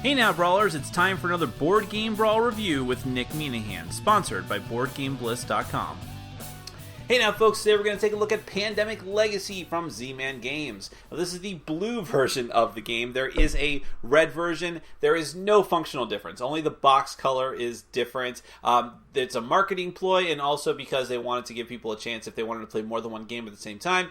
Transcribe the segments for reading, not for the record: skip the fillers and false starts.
Hey now, Brawlers, it's time for another Board Game Brawl review with Nick Minahan, sponsored by BoardGameBliss.com. Hey now, folks, today we're going to take a look at Pandemic Legacy from Z-Man Games. Now, this is the blue version of the game. There is a red version. There is no functional difference. Only the box color is different. It's a marketing ploy, and also because they wanted to give people a chance, if they wanted to play more than one game at the same time,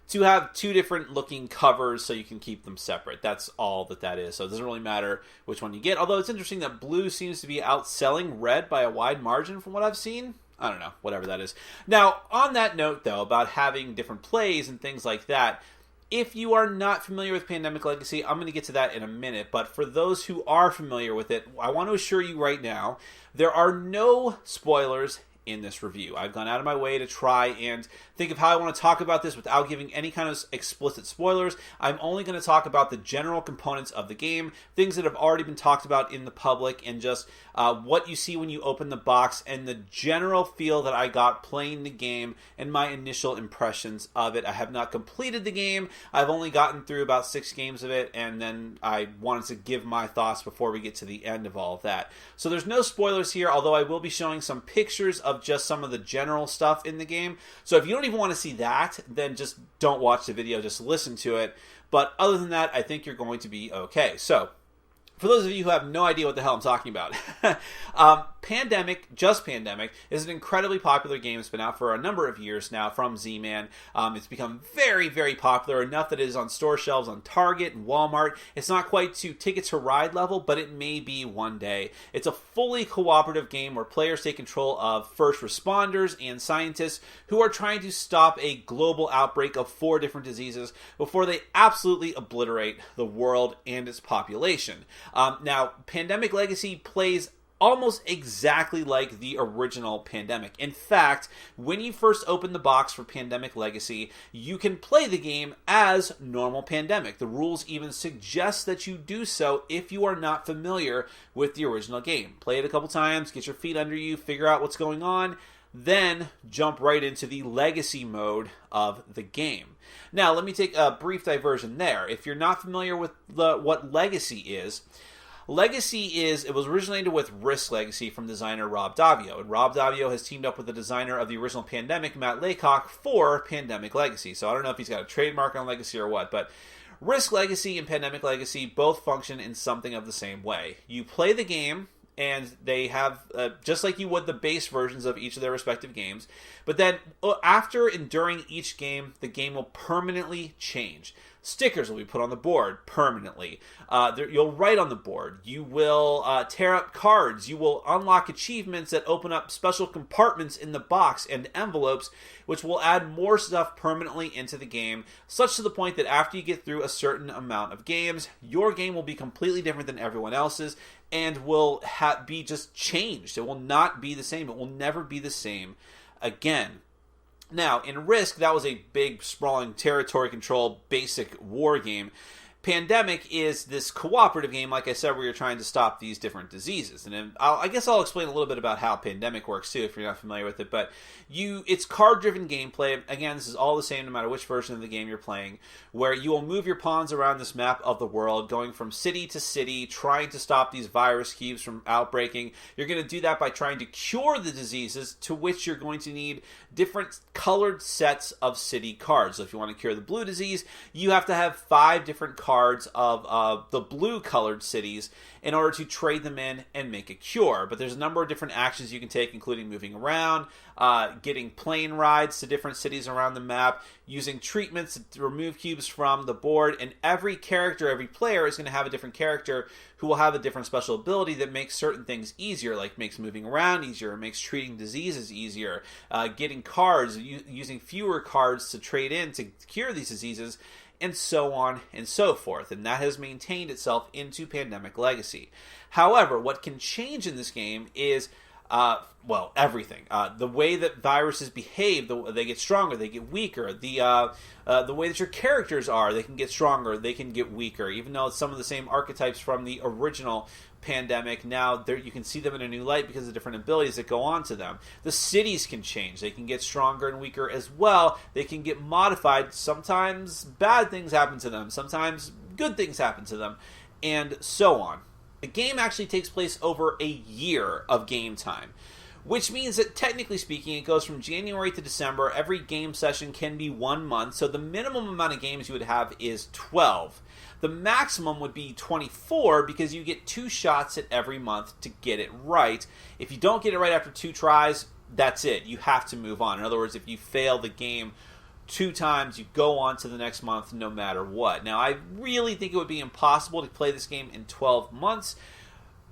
to have two different looking covers so you can keep them separate. That's all that is. So it doesn't really matter which one you get. Although it's interesting that blue seems to be outselling red by a wide margin from what I've seen. I don't know, whatever that is. Now, on that note, though, about having different plays and things like that, if you are not familiar with Pandemic Legacy, I'm going to get to that in a minute. But for those who are familiar with it, I want to assure you right now, there are no spoilers in this review. I've gone out of my way to try and think of how I want to talk about this without giving any kind of explicit spoilers. I'm only going to talk about the general components of the game, things that have already been talked about in the public, and just what you see when you open the box, and the general feel that I got playing the game and my initial impressions of it. I have not completed the game. I've only gotten through about 6 games of it, and then I wanted to give my thoughts before we get to the end of all of that. So there's no spoilers here, although I will be showing some pictures of just some of the general stuff in the game. So if you don't even want to see that, then just don't watch the video, just listen to it. But other than that, I think you're going to be okay. So for those of you who have no idea what the hell I'm talking about, Pandemic is an incredibly popular game. It's been out for a number of years now from Z-Man. It's become very, very popular, enough that it is on store shelves on Target and Walmart. It's not quite to Ticket to Ride level, but it may be one day. It's a fully cooperative game where players take control of first responders and scientists who are trying to stop a global outbreak of 4 different diseases before they absolutely obliterate the world and its population. Now, Pandemic Legacy plays almost exactly like the original Pandemic. In fact, when you first open the box for Pandemic Legacy, you can play the game as normal Pandemic. The rules even suggest that you do so if you are not familiar with the original game. Play it a couple times, get your feet under you, figure out what's going on, then jump right into the Legacy mode of the game. Now, let me take a brief diversion there. If you're not familiar with what Legacy is, it was originated with Risk Legacy from designer Rob Daviau, and Rob Daviau has teamed up with the designer of the original Pandemic, Matt Laycock, for Pandemic Legacy. So I don't know if he's got a trademark on Legacy or what, but Risk Legacy and Pandemic Legacy both function in something of the same way. You play the game, and they have, just like you would the base versions of each of their respective games, but then after and during each game, the game will permanently change. Stickers will be put on the board permanently. You'll write on the board. You will tear up cards. You will unlock achievements that open up special compartments in the box and envelopes, which will add more stuff permanently into the game, such to the point that after you get through a certain amount of games, your game will be completely different than everyone else's and will be just changed. It will not be the same. It will never be the same again. Now, in Risk, that was a big, sprawling, territory control, basic war game. Pandemic is this cooperative game, like I said, where you're trying to stop these different diseases. And I guess I'll explain a little bit about how Pandemic works, too, if you're not familiar with it. But it's card-driven gameplay. Again, this is all the same no matter which version of the game you're playing, where you will move your pawns around this map of the world, going from city to city, trying to stop these virus cubes from outbreaking. You're going to do that by trying to cure the diseases, to which you're going to need different colored sets of city cards. So if you want to cure the blue disease, you have to have 5 different cards of the blue colored cities in order to trade them in and make a cure. But there's a number of different actions you can take, including moving around, getting plane rides to different cities around the map, using treatments to remove cubes from the board, and every player is going to have a different character who will have a different special ability that makes certain things easier, like makes moving around easier, makes treating diseases easier, getting cards, using fewer cards to trade in to cure these diseases, and so on and so forth. And that has maintained itself into Pandemic Legacy. However, what can change in this game is, everything. The way that viruses behave, they get stronger, they get weaker. The way that your characters are, they can get stronger, they can get weaker. Even though it's some of the same archetypes from the original Pandemic, now you can see them in a new light because of different abilities that go on to them. The cities can change. They can get stronger and weaker as well. They can get modified. Sometimes bad things happen to them. Sometimes good things happen to them. And so on. The game actually takes place over a year of game time, which means that technically speaking, it goes from January to December. Every game session can be 1 month, so the minimum amount of games you would have is 12. The maximum would be 24 because you get 2 shots at every month to get it right. If you don't get it right after 2 tries, that's it. You have to move on. In other words, if you fail the game 2 times, you go on to the next month no matter what. Now, I really think it would be impossible to play this game in 12 months,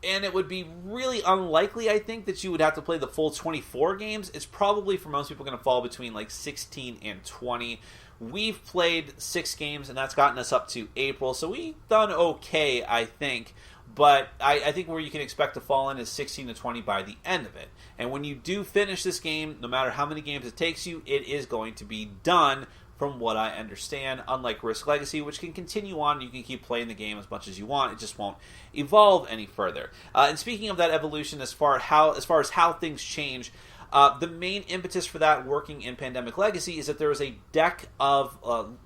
and it would be really unlikely, I think, that you would have to play the full 24 games. It's probably, for most people, going to fall between like 16 and 20. We've played 6 games, and that's gotten us up to April, so we've done okay, I think. But I think where you can expect to fall in is 16 to 20 by the end of it. And when you do finish this game, no matter how many games it takes you, it is going to be done, from what I understand, unlike Risk Legacy, which can continue on. You can keep playing the game as much as you want. It just won't evolve any further. And speaking of that evolution, as far as how things change, the main impetus for that working in Pandemic Legacy is that there is a deck of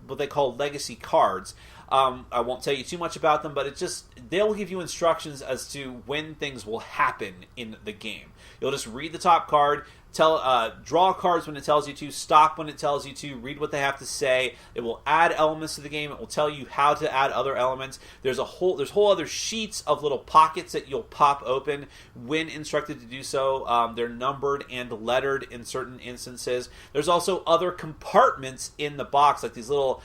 what they call legacy cards. I won't tell you too much about them, but they'll give you instructions as to when things will happen in the game. You'll just read the top card, draw cards when it tells you to, stop when it tells you to, read what they have to say. It will add elements to the game. It will tell you how to add other elements. There's whole other sheets of little pockets that you'll pop open when instructed to do so. They're numbered and lettered in certain instances. There's also other compartments in the box, like these little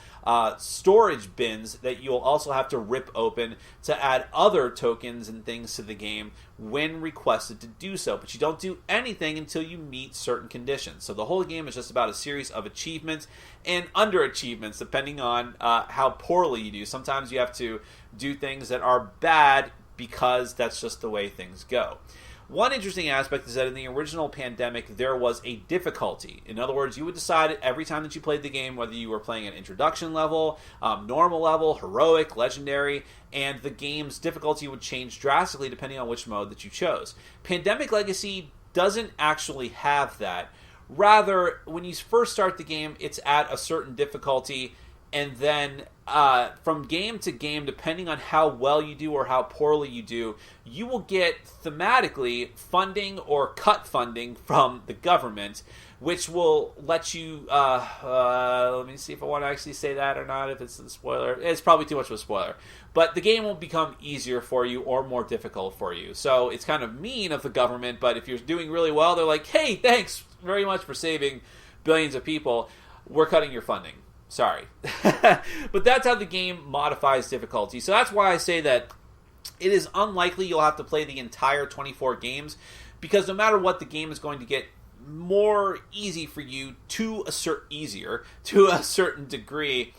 storage bins that you'll also have to rip open to add other tokens and things to the game when requested to do so. But you don't do anything until you meet certain conditions. So the whole game is just about a series of achievements and underachievements depending on how poorly you do. Sometimes you have to do things that are bad because that's just the way things go. One interesting aspect is that in the original Pandemic, there was a difficulty. In other words, you would decide every time that you played the game whether you were playing an introduction level, normal level, heroic, legendary, and the game's difficulty would change drastically depending on which mode that you chose. Pandemic Legacy doesn't actually have that. Rather, when you first start the game, it's at a certain difficulty, and then from game to game, depending on how well you do or how poorly you do, you will get thematically funding or cut funding from the government, which will let you, let me see if I want to actually say that or not, if it's a spoiler. It's probably too much of a spoiler. But the game will become easier for you or more difficult for you. So it's kind of mean of the government, but if you're doing really well, they're like, hey, thanks very much for saving billions of people. We're cutting your funding. Sorry. But that's how the game modifies difficulty. So that's why I say that it is unlikely you'll have to play the entire 24 games, because no matter what, the game is going to get more easy for you to a certain degree.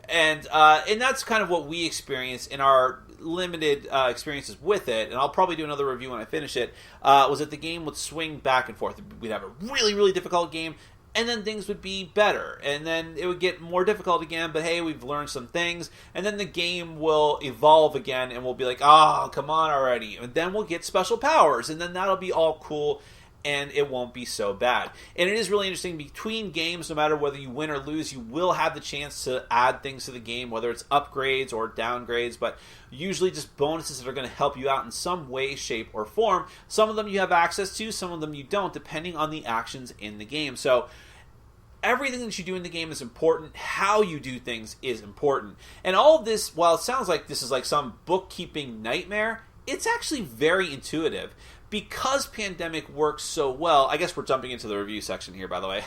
And that's kind of what we experience in our limited experiences with it, and I'll probably do another review when I finish it, was that the game would swing back and forth. We'd have a really, really difficult game, and then things would be better, and then it would get more difficult again, but hey, we've learned some things, and then the game will evolve again, and we'll be like, oh, come on already, and then we'll get special powers, and then that'll be all cool, and it won't be so bad. And it is really interesting, between games, no matter whether you win or lose, you will have the chance to add things to the game, whether it's upgrades or downgrades, but usually just bonuses that are going to help you out in some way, shape, or form. Some of them you have access to, some of them you don't, depending on the actions in the game. So everything that you do in the game is important. How you do things is important. And all of this, while it sounds like this is like some bookkeeping nightmare, it's actually very intuitive. Because Pandemic works so well, I guess we're jumping into the review section here, by the way.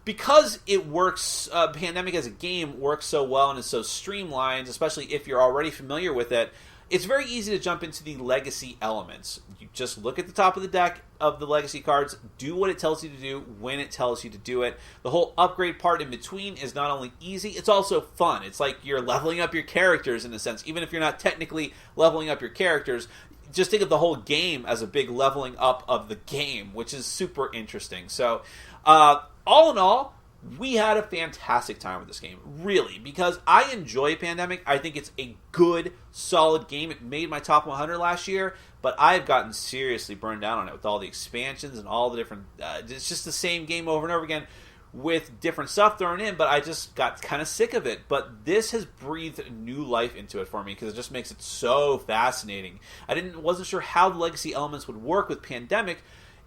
Because it works, Pandemic as a game works so well and is so streamlined, especially if you're already familiar with it, it's very easy to jump into the legacy elements. You just look at the top of the deck of the legacy cards, do what it tells you to do when it tells you to do it. The whole upgrade part in between is not only easy, it's also fun. It's like you're leveling up your characters in a sense. Even if you're not technically leveling up your characters, just think of the whole game as a big leveling up of the game, which is super interesting. So, all in all, we had a fantastic time with this game, really, because I enjoy Pandemic. I think it's a good, solid game. It made my top 100 last year, but I've gotten seriously burned down on it with all the expansions and all the different... it's just the same game over and over again. with different stuff thrown in, but I just got kind of sick of it. But this has breathed new life into it for me because it just makes it so fascinating. Wasn't sure how the legacy elements would work with Pandemic.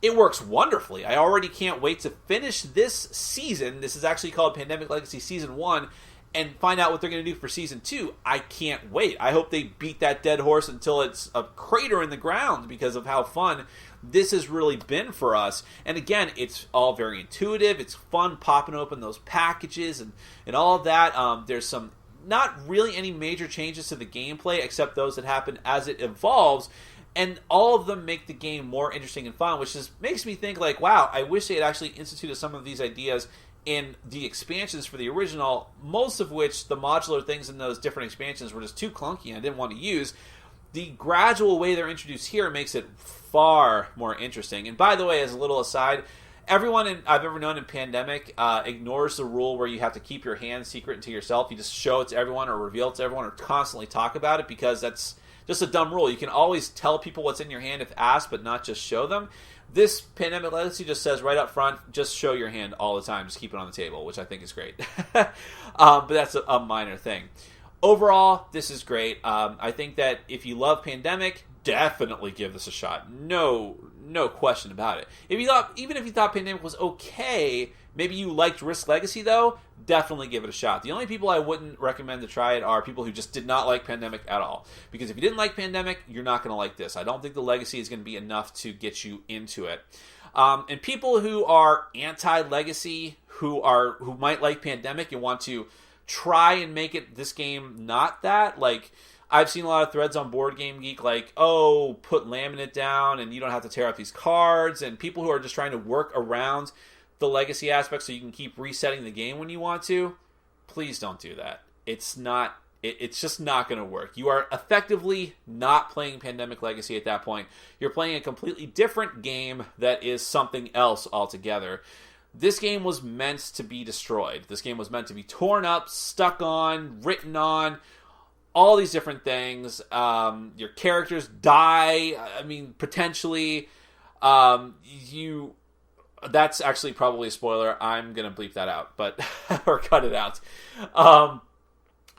It works wonderfully. I already can't wait to finish this season. This is actually called Pandemic Legacy Season 1, and find out what they're going to do for Season 2. I can't wait. I hope they beat that dead horse until it's a crater in the ground because of how fun this has really been for us. And again, it's all very intuitive. It's fun popping open those packages and all of that. There's some not really any major changes to the gameplay except those that happen as it evolves. And all of them make the game more interesting and fun, which just makes me think like, wow, I wish they had actually instituted some of these ideas in the expansions for the original, most of which the modular things in those different expansions were just too clunky and I didn't want to use. The gradual way they're introduced here makes it far more interesting. And by the way, as a little aside, everyone I've ever known in Pandemic ignores the rule where you have to keep your hand secret to yourself. You just show it to everyone or reveal it to everyone or constantly talk about it because that's just a dumb rule. You can always tell people what's in your hand if asked, but not just show them. This Pandemic Legacy just says right up front, just show your hand all the time. Just keep it on the table, which I think is great. But that's a minor thing. Overall, this is great. I think that if you love Pandemic, definitely give this a shot. No question about it. Even if you thought Pandemic was okay, maybe you liked Risk Legacy though, definitely give it a shot. The only people I wouldn't recommend to try it are people who just did not like Pandemic at all. Because if you didn't like Pandemic, you're not going to like this. I don't think the Legacy is going to be enough to get you into it. And people who are anti-Legacy, who might like Pandemic and want to try and make this game not that, like, I've seen a lot of threads on Board Game Geek like, oh, put laminate down and you don't have to tear out these cards, and people who are just trying to work around the legacy aspect so you can keep resetting the game when you want to. Please don't do that. It's just not going to work. You are effectively not playing Pandemic Legacy at that point. You're playing a completely different game that is something else altogether. This game was meant to be destroyed. This game was meant to be torn up, stuck on, written on, all these different things. Your characters die. I mean, potentially. That's actually probably a spoiler. I'm going to bleep that out, or cut it out.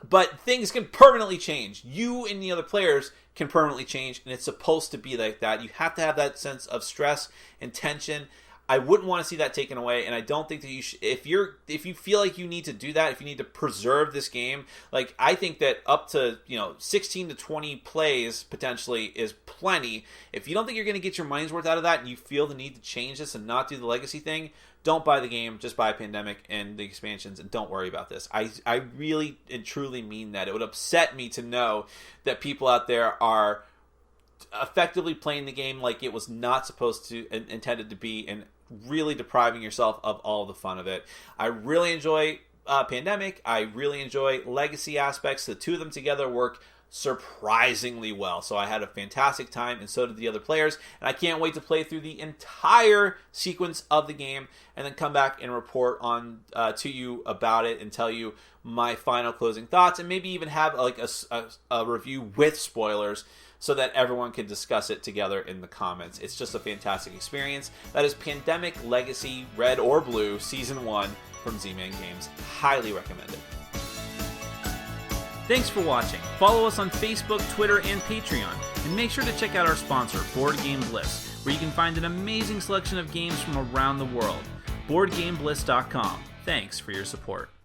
But things can permanently change. You and the other players can permanently change, and it's supposed to be like that. You have to have that sense of stress and tension. I wouldn't want to see that taken away, and I don't think that you should. If you feel like you need to do that, if you need to preserve this game, like, I think that up to 16 to 20 plays potentially is plenty. If you don't think you're going to get your money's worth out of that, and you feel the need to change this and not do the legacy thing, don't buy the game. Just buy Pandemic and the expansions, and don't worry about this. I really and truly mean that. It would upset me to know that people out there are effectively playing the game like it was not supposed to intended to be, and really depriving yourself of all the fun of it. I really enjoy Pandemic. I really enjoy legacy aspects. The two of them together work surprisingly well. So I had a fantastic time, and so did the other players. And I can't wait to play through the entire sequence of the game and then come back and report on to you about it and tell you my final closing thoughts, and maybe even have like a review with spoilers, so that everyone can discuss it together in the comments. It's just a fantastic experience. That is Pandemic Legacy Red or Blue Season 1 from Z-Man Games. Highly recommended. Thanks for watching. Follow us on Facebook, Twitter, and Patreon. And make sure to check out our sponsor, Board Game Bliss, where you can find an amazing selection of games from around the world. BoardGameBliss.com. Thanks for your support.